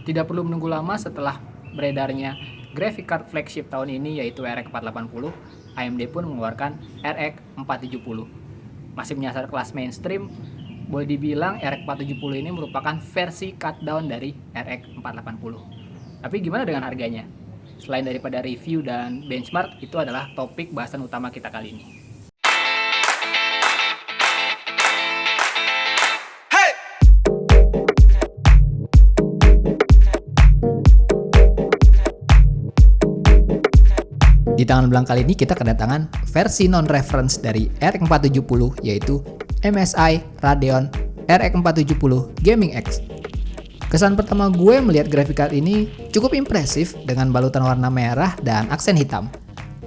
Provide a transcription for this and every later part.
Tidak perlu menunggu lama setelah beredarnya graphic card flagship tahun ini yaitu RX 480, AMD pun mengeluarkan RX 470. Masih menyasar kelas mainstream, boleh dibilang RX 470 ini merupakan versi cut down dari RX 480. Tapi gimana dengan harganya? Selain daripada review dan benchmark, itu adalah topik bahasan utama kita kali ini. Di tangan belang kali ini kita kedatangan versi non-reference dari RX 470 yaitu MSI Radeon RX 470 Gaming X. Kesan pertama gue melihat graphic card ini cukup impresif dengan balutan warna merah dan aksen hitam.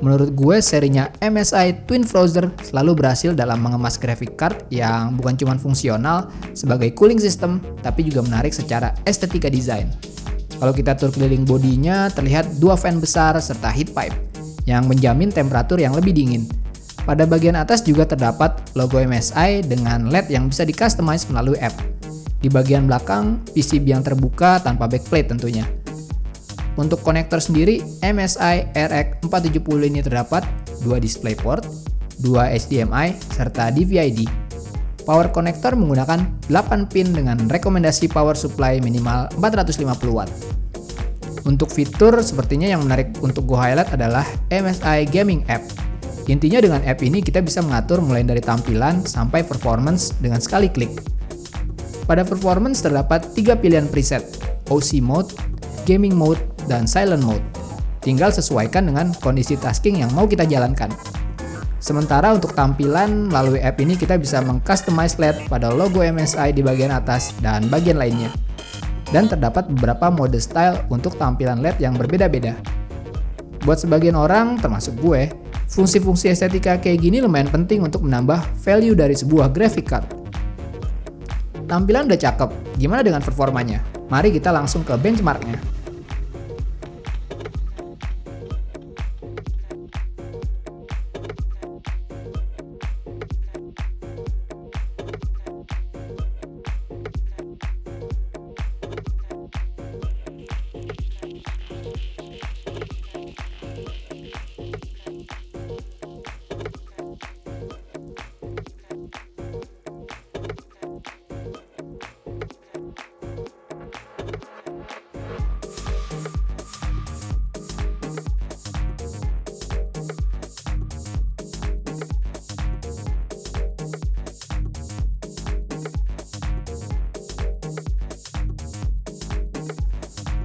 Menurut gue serinya MSI Twin Frozr selalu berhasil dalam mengemas graphic card yang bukan cuma fungsional sebagai cooling system tapi juga menarik secara estetika desain. Kalau kita tur keliling bodinya terlihat dua fan besar serta heat pipe yang menjamin temperatur yang lebih dingin. Pada bagian atas juga terdapat logo MSI dengan LED yang bisa di-customize melalui app. Di bagian belakang, PCB yang terbuka tanpa backplate tentunya. Untuk konektor sendiri, MSI RX 470 ini terdapat 2 DisplayPort, 2 HDMI, serta DVI-D. Power connector menggunakan 8 pin dengan rekomendasi power supply minimal 450 watt. Untuk fitur, sepertinya yang menarik untuk gue highlight adalah MSI Gaming App. Intinya dengan app ini kita bisa mengatur mulai dari tampilan sampai performance dengan sekali klik. Pada performance terdapat 3 pilihan preset, OC Mode, Gaming Mode, dan Silent Mode. Tinggal sesuaikan dengan kondisi tasking yang mau kita jalankan. Sementara untuk tampilan, melalui app ini kita bisa meng-customize LED pada logo MSI di bagian atas dan bagian lainnya. Dan terdapat beberapa mode style untuk tampilan LED yang berbeda-beda. Buat sebagian orang, termasuk gue, fungsi-fungsi estetika kayak gini lumayan penting untuk menambah value dari sebuah graphic card. Tampilan udah cakep, gimana dengan performanya? Mari kita langsung ke benchmarknya.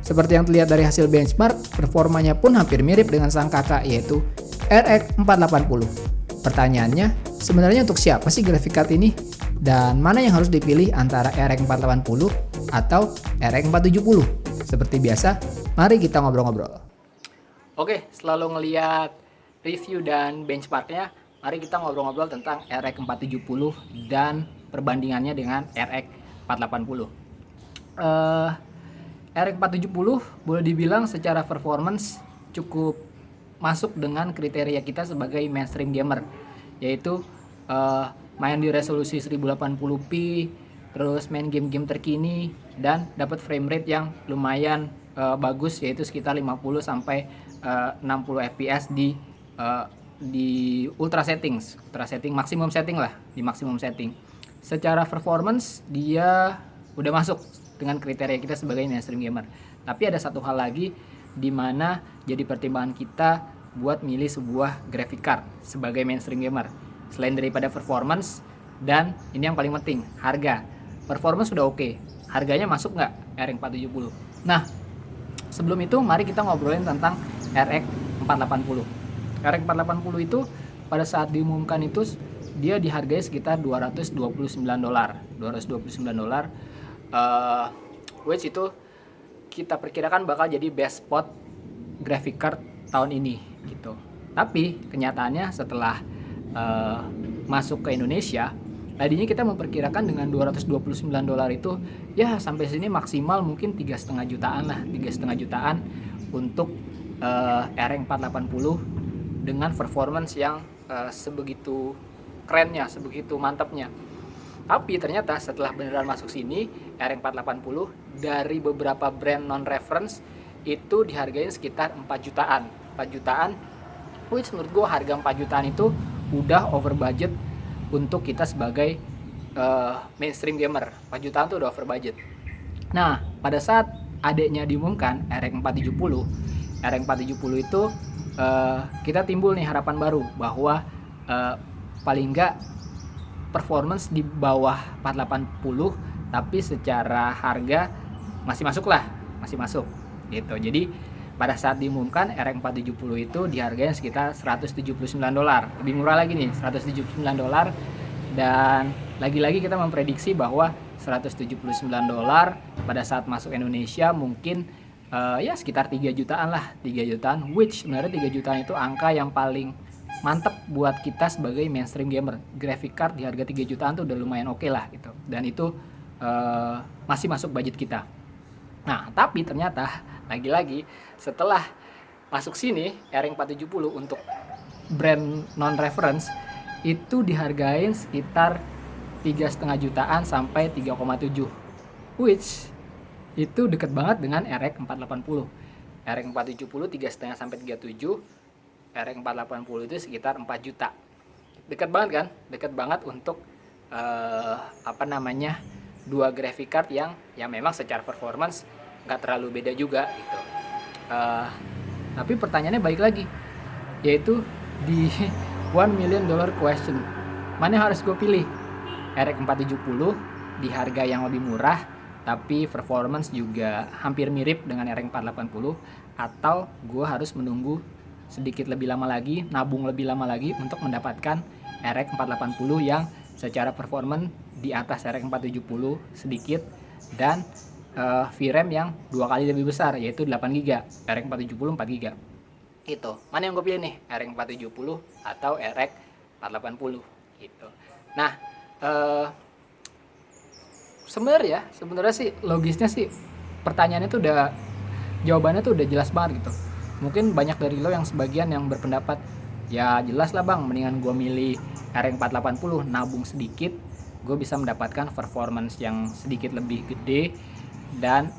Seperti yang terlihat dari hasil benchmark, performanya pun hampir mirip dengan sang kakak yaitu RX 480. Pertanyaannya, sebenarnya untuk siapa sih graphic card ini? Dan mana yang harus dipilih antara RX 480 atau RX 470? Seperti biasa, mari kita ngobrol-ngobrol. Oke, selalu ngelihat review dan benchmarknya, mari kita ngobrol-ngobrol tentang RX 470 dan perbandingannya dengan RX 480. RX 470 boleh dibilang secara performance cukup masuk dengan kriteria kita sebagai mainstream gamer, yaitu main di resolusi 1080p, terus main game-game terkini dan dapat frame rate yang lumayan bagus yaitu sekitar 50 sampai 60 fps di ultra setting maksimum setting lah, di maksimum setting. Secara performance dia udah masuk dengan kriteria kita sebagai mainstream gamer. Tapi ada satu hal lagi di mana jadi pertimbangan kita buat milih sebuah graphic card sebagai mainstream gamer. Selain daripada performance dan ini yang paling penting, harga. Performance sudah oke, harganya masuk nggak RX 470? Nah, sebelum itu mari kita ngobrolin tentang RX 480. RX 480 itu pada saat diumumkan itu dia dihargai sekitar $229. Which itu kita perkirakan bakal jadi best spot graphic card tahun ini gitu. Tapi kenyataannya setelah masuk ke Indonesia, tadinya kita memperkirakan dengan $229 itu ya sampai sini maksimal mungkin 3,5 jutaan lah, 3,5 jutaan untuk RX 480 dengan performance yang sebegitu kerennya, sebegitu mantapnya. Tapi ternyata setelah beneran masuk sini RX 480 dari beberapa brand non-reference itu dihargain sekitar 4 jutaan. 4 jutaan, which menurut gue harga 4 jutaan itu udah over budget untuk kita sebagai mainstream gamer. 4 jutaan tuh udah over budget. Nah, pada saat adanya diumumkan RX 470, RX 470 itu kita timbul nih harapan baru bahwa paling enggak performance di bawah 480 tapi secara harga masih masuk lah, masih masuk gitu. Jadi pada saat diumumkan RX 470 itu dihargain sekitar $179, lebih murah lagi nih, $179. Dan lagi-lagi kita memprediksi bahwa $179 pada saat masuk Indonesia mungkin ya sekitar 3 jutaan lah, 3 jutaan, which sebenarnya 3 jutaan itu angka yang paling mantep buat kita sebagai mainstream gamer. Graphic card di harga 3 jutaan tuh udah lumayan oke lah gitu, dan itu masih masuk budget kita. Nah, tapi ternyata lagi-lagi setelah masuk sini RX 470 untuk brand non-reference itu dihargain sekitar 3,5 jutaan sampai 3,7, which itu deket banget dengan RX 480. RX 470 3,5 sampai 37, RX 480 itu sekitar 4 juta. Deket banget kan? Deket banget untuk dua graphic card yang memang secara performance nggak terlalu beda juga gitu. Tapi pertanyaannya balik lagi, yaitu di $1 million question, mana yang harus gue pilih? RX 470 di harga yang lebih murah tapi performance juga hampir mirip dengan RX 480, atau gue harus menunggu sedikit lebih lama lagi, nabung lebih lama lagi untuk mendapatkan RX 480 yang secara performance di atas RX 470 sedikit, dan VRAM yang 2 kali lebih besar, yaitu 8GB, RX 470 4GB. Itu mana yang gue pilih nih, RX 470 atau RX 480 gitu. Nah, sebenarnya sih logisnya sih pertanyaannya tuh udah, jawabannya tuh udah jelas banget gitu. Mungkin banyak dari lo yang sebagian yang berpendapat, ya jelas lah bang, mendingan gue milih RX 480, nabung sedikit, gue bisa mendapatkan performance yang sedikit lebih gede dan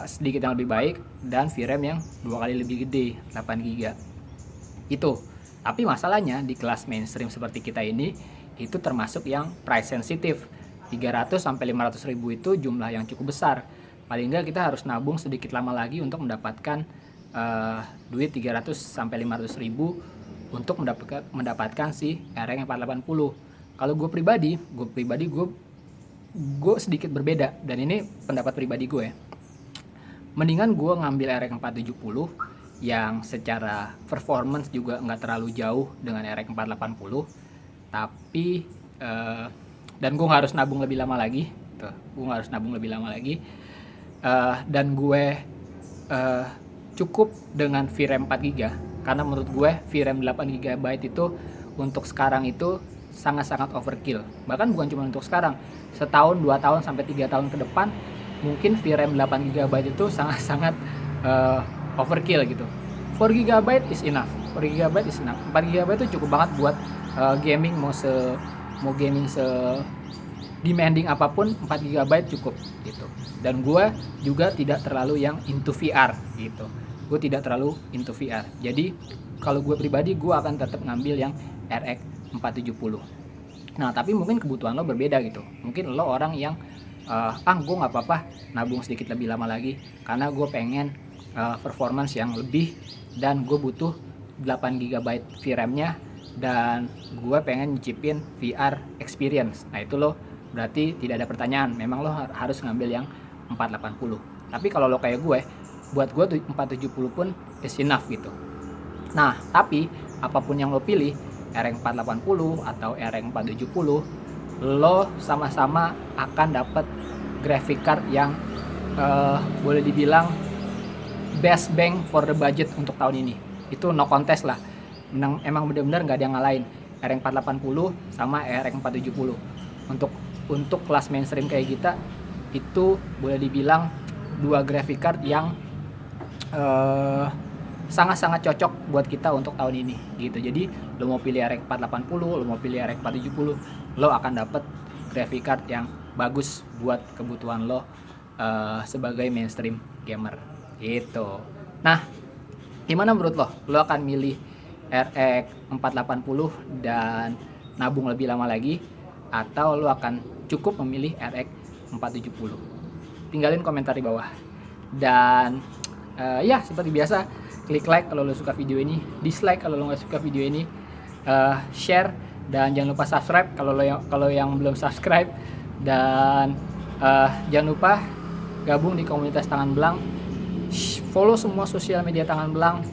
sedikit yang lebih baik, dan VRAM yang 2 kali lebih gede, 8GB itu. Tapi masalahnya di kelas mainstream seperti kita ini itu termasuk yang price sensitive. 300 sampai 500 ribu itu jumlah yang cukup besar. Paling enggak kita harus nabung sedikit lama lagi untuk mendapatkan duit 300 sampai 500 ribu untuk mendapatkan si RX 480. Kalau gue pribadi sedikit berbeda, dan ini pendapat pribadi gue ya. Mendingan gue ngambil RX 470 yang secara performance juga nggak terlalu jauh dengan RX 480, tapi dan gue harus nabung lebih lama lagi. Dan gue cukup dengan VRAM 4GB, karena menurut gue VRAM 8GB itu untuk sekarang itu sangat-sangat overkill. Bahkan bukan cuma untuk sekarang, setahun, 2 tahun, sampai 3 tahun ke depan mungkin VRAM 8GB itu sangat-sangat overkill gitu. 4GB is enough. 4GB itu cukup banget buat gaming, mau gaming demanding apapun, 4GB cukup gitu. Dan gue juga tidak terlalu yang into VR gitu. Jadi kalau gue pribadi, gue akan tetap ngambil yang RX 470. Nah, tapi mungkin kebutuhan lo berbeda gitu. Mungkin lo orang yang gue nggak apa-apa nabung sedikit lebih lama lagi karena gue pengen performance yang lebih, dan gue butuh 8GB VRAM-nya, dan gue pengen nyicipin VR experience. Nah, itu lo berarti tidak ada pertanyaan, memang lo harus ngambil yang 480. Tapi kalau lo kayak gue, buat gue 470 pun is enough gitu. Nah, tapi apapun yang lo pilih, RX 480 atau RX 470, lo sama-sama akan dapat graphic card yang boleh dibilang best bang for the budget untuk tahun ini. Itu no contest lah. Emang benar-benar nggak ada yang ngalahin RX 480 sama RX 470. Untuk kelas mainstream kayak kita, itu boleh dibilang dua graphic card yang sangat-sangat cocok buat kita untuk tahun ini gitu. Jadi lo mau pilih RX 480, lo mau pilih RX 470, lo akan dapet graphic card yang bagus buat kebutuhan lo sebagai mainstream gamer gitu. Nah, gimana menurut lo? Lo akan milih RX 480 dan nabung lebih lama lagi, atau lo akan cukup memilih RX 470? Tinggalin komentar di bawah. Dan ya seperti biasa, klik like kalau lo suka video ini, dislike kalau lo nggak suka video ini, share, dan jangan lupa subscribe kalau yang belum subscribe, dan jangan lupa gabung di komunitas Tangan Belang, follow semua sosial media Tangan Belang,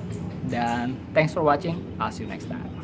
dan thanks for watching. I'll see you next time.